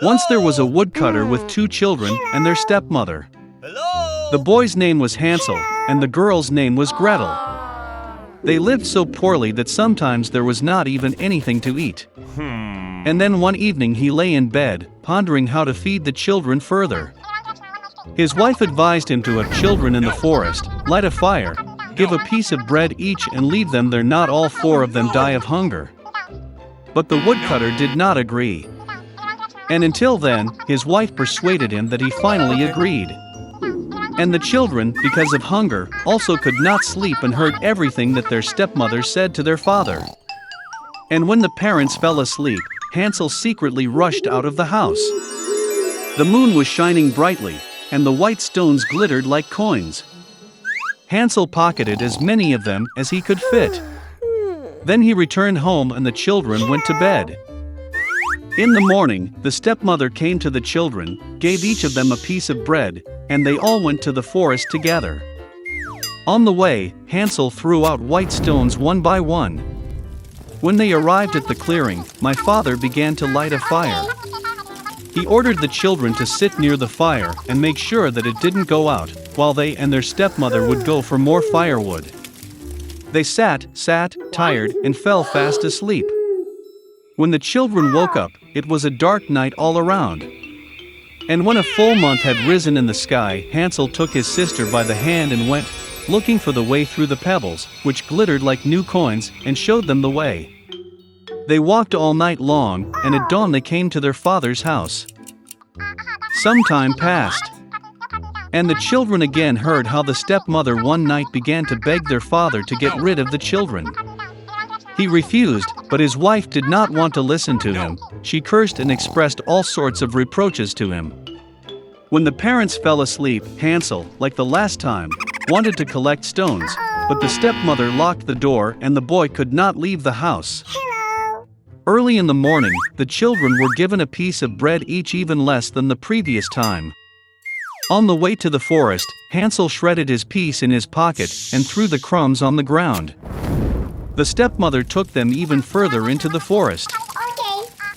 Once there was a woodcutter with two children and their stepmother. The boy's name was Hansel, and the girl's name was Gretel. They lived so poorly that sometimes there was not even anything to eat. And then one evening he lay in bed, pondering how to feed the children further. His wife advised him to have children in the forest, light a fire, give a piece of bread each and leave them there, not all four of them die of hunger. But the woodcutter did not agree. And until then, his wife persuaded him that he finally agreed. And the children, because of hunger, also could not sleep and heard everything that their stepmother said to their father. And when the parents fell asleep, Hansel secretly rushed out of the house. The moon was shining brightly, and the white stones glittered like coins. Hansel pocketed as many of them as he could fit. Then he returned home and the children went to bed. In the morning, the stepmother came to the children, gave each of them a piece of bread, and they all went to the forest together. On the way, Hansel threw out white stones one by one. When they arrived at the clearing, my father began to light a fire. He ordered the children to sit near the fire and make sure that it didn't go out, while they and their stepmother would go for more firewood. They sat, tired, and fell fast asleep. When the children woke up, it was a dark night all around. And when a full month had risen in the sky, Hansel took his sister by the hand and went, looking for the way through the pebbles, which glittered like new coins, and showed them the way. They walked all night long, and at dawn they came to their father's house. Some time passed, and the children again heard how the stepmother one night began to beg their father to get rid of the children. He refused, but his wife did not want to listen to him. She cursed and expressed all sorts of reproaches to him. When the parents fell asleep, Hansel, like the last time, wanted to collect stones, but the stepmother locked the door and the boy could not leave the house. Early in the morning, the children were given a piece of bread each, even less than the previous time. On the way to the forest, Hansel shredded his piece in his pocket and threw the crumbs on the ground. The stepmother took them even further into the forest.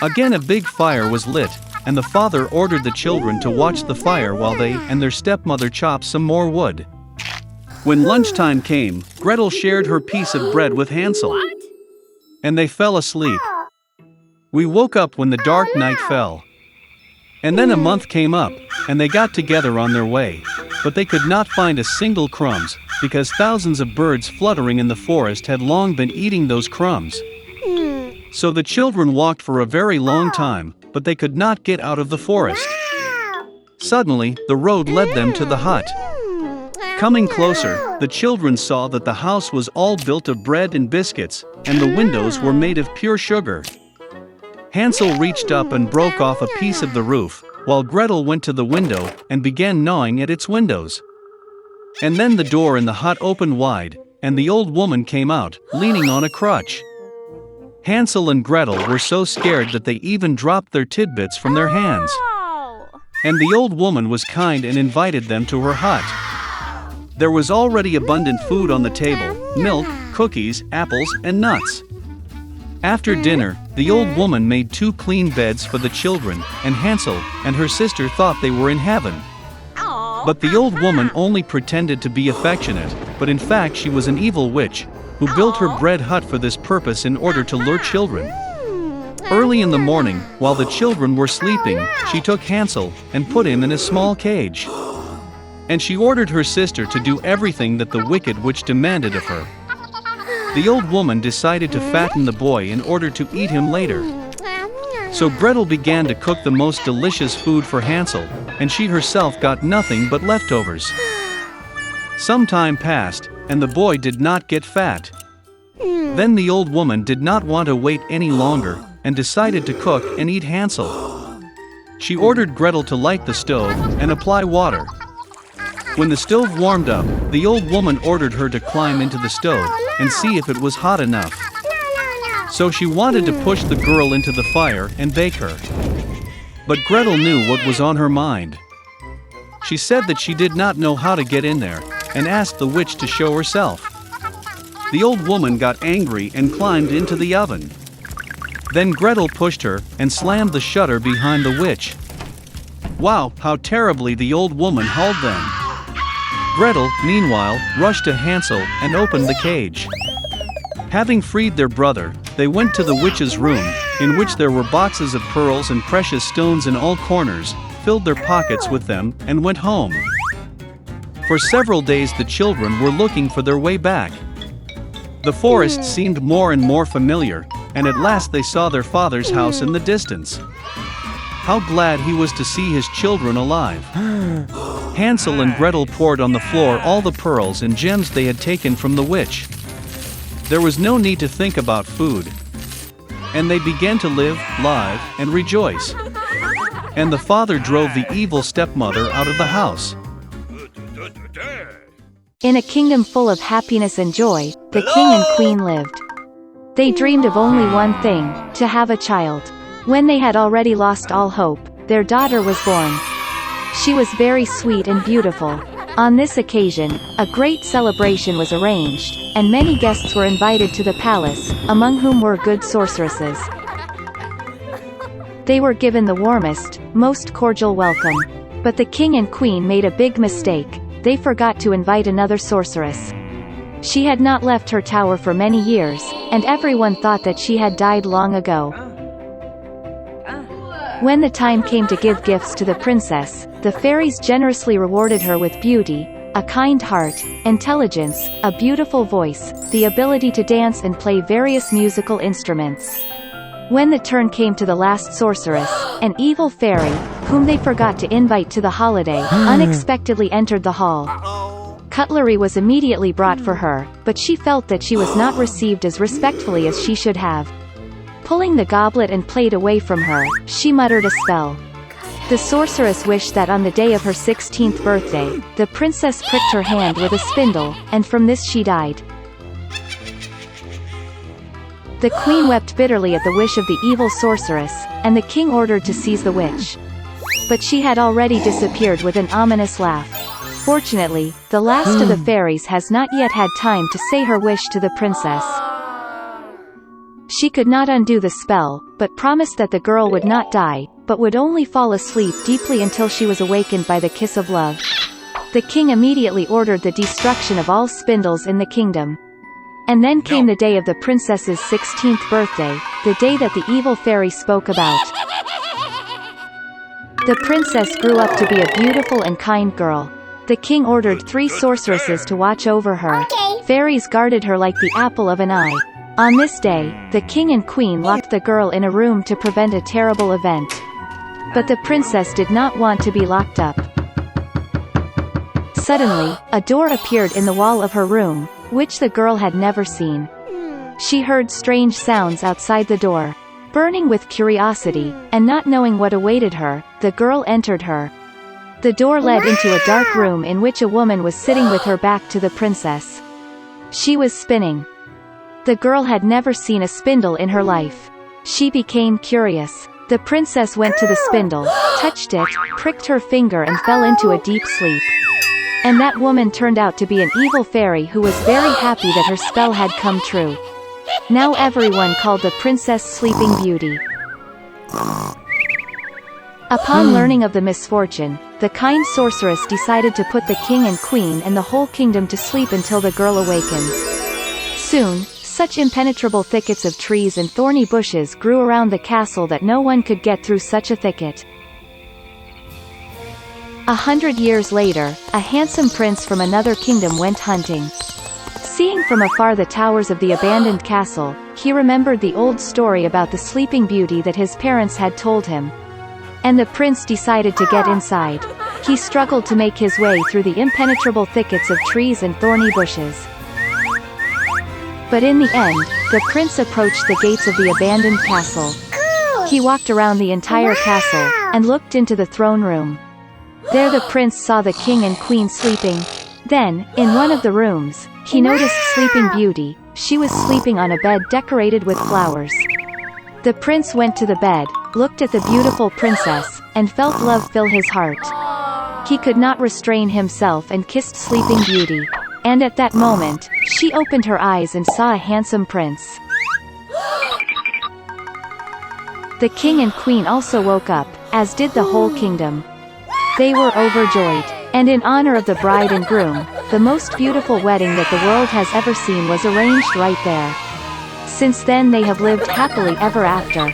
Again a big fire was lit, and the father ordered the children to watch the fire while they and their stepmother chopped some more wood. When lunchtime came, Gretel shared her piece of bread with Hansel. And they fell asleep. We woke up when the dark night fell. And then a month came up, and they got together on their way, but they could not find a single crumbs, because thousands of birds fluttering in the forest had long been eating those crumbs. So the children walked for a very long time, but they could not get out of the forest. Suddenly, the road led them to the hut. Coming closer, the children saw that the house was all built of bread and biscuits, and the windows were made of pure sugar. Hansel reached up and broke off a piece of the roof, while Gretel went to the window and began gnawing at its windows. And then the door in the hut opened wide, and the old woman came out, leaning on a crutch. Hansel and Gretel were so scared that they even dropped their tidbits from their hands. And the old woman was kind and invited them to her hut. There was already abundant food on the table: milk, cookies, apples, and nuts. After dinner, the old woman made 2 clean beds for the children, and Hansel and her sister thought they were in heaven. But the old woman only pretended to be affectionate, but in fact she was an evil witch, who built her bread hut for this purpose in order to lure children. Early in the morning, while the children were sleeping, she took Hansel and put him in a small cage. And she ordered her sister to do everything that the wicked witch demanded of her. The old woman decided to fatten the boy in order to eat him later. So Gretel began to cook the most delicious food for Hansel, and she herself got nothing but leftovers. Some time passed, and the boy did not get fat. Then the old woman did not want to wait any longer, and decided to cook and eat Hansel. She ordered Gretel to light the stove and apply water. When the stove warmed up, the old woman ordered her to climb into the stove and see if it was hot enough. So she wanted to push the girl into the fire and bake her. But Gretel knew what was on her mind. She said that she did not know how to get in there, and asked the witch to show herself. The old woman got angry and climbed into the oven. Then Gretel pushed her and slammed the shutter behind the witch. Wow, how terribly the old woman hauled them. Gretel, meanwhile, rushed to Hansel and opened the cage. Having freed their brother, they went to the witch's room, in which there were boxes of pearls and precious stones in all corners, filled their pockets with them, and went home. For several days the children were looking for their way back. The forest seemed more and more familiar, and at last they saw their father's house in the distance. How glad he was to see his children alive. Hansel and Gretel poured on the floor all the pearls and gems they had taken from the witch. There was no need to think about food. And they began to live, live, and rejoice. And the father drove the evil stepmother out of the house. In a kingdom full of happiness and joy, the king and queen lived. They dreamed of only one thing, to have a child. When they had already lost all hope, their daughter was born. She was very sweet and beautiful. On this occasion, a great celebration was arranged, and many guests were invited to the palace, among whom were good sorceresses. They were given the warmest, most cordial welcome. But the king and queen made a big mistake. They forgot to invite another sorceress. She had not left her tower for many years, and everyone thought that she had died long ago. When the time came to give gifts to the princess, the fairies generously rewarded her with beauty, a kind heart, intelligence, a beautiful voice, the ability to dance and play various musical instruments. When the turn came to the last sorceress, an evil fairy, whom they forgot to invite to the holiday, unexpectedly entered the hall. Cutlery was immediately brought for her, but she felt that she was not received as respectfully as she should have. Pulling the goblet and plate away from her, she muttered a spell. The sorceress wished that on the day of her 16th birthday, the princess pricked her hand with a spindle, and from this she died. The queen wept bitterly at the wish of the evil sorceress, and the king ordered to seize the witch. But she had already disappeared with an ominous laugh. Fortunately, the last of the fairies has not yet had time to say her wish to the princess. She could not undo the spell, but promised that the girl would not die, but would only fall asleep deeply until she was awakened by the kiss of love. The king immediately ordered the destruction of all spindles in the kingdom. And then came the day of the princess's 16th birthday, the day that the evil fairy spoke about. The princess grew up to be a beautiful and kind girl. The king ordered 3 sorceresses to watch over her. Fairies guarded her like the apple of an eye. On this day, the king and queen locked the girl in a room to prevent a terrible event. But the princess did not want to be locked up. Suddenly, a door appeared in the wall of her room, which the girl had never seen. She heard strange sounds outside the door. Burning with curiosity, and not knowing what awaited her, the girl entered her. The door led into a dark room in which a woman was sitting with her back to the princess. She was spinning. The girl had never seen a spindle in her life. She became curious. The princess went to the spindle, touched it, pricked her finger and fell into a deep sleep. And that woman turned out to be an evil fairy who was very happy that her spell had come true. Now everyone called the princess Sleeping Beauty. Upon learning of the misfortune, the kind sorceress decided to put the king and queen and the whole kingdom to sleep until the girl awakens. Soon, such impenetrable thickets of trees and thorny bushes grew around the castle that no one could get through such a thicket. 100 years later, a handsome prince from another kingdom went hunting. Seeing from afar the towers of the abandoned castle, he remembered the old story about the Sleeping Beauty that his parents had told him. And the prince decided to get inside. He struggled to make his way through the impenetrable thickets of trees and thorny bushes. But in the end, the prince approached the gates of the abandoned castle. He walked around the entire castle, and looked into the throne room. There the prince saw the king and queen sleeping. Then, in one of the rooms, he noticed Sleeping Beauty. She was sleeping on a bed decorated with flowers. The prince went to the bed, looked at the beautiful princess, and felt love fill his heart. He could not restrain himself and kissed Sleeping Beauty. And at that moment, she opened her eyes and saw a handsome prince. The king and queen also woke up, as did the whole kingdom. They were overjoyed. And in honor of the bride and groom, the most beautiful wedding that the world has ever seen was arranged right there. Since then they have lived happily ever after.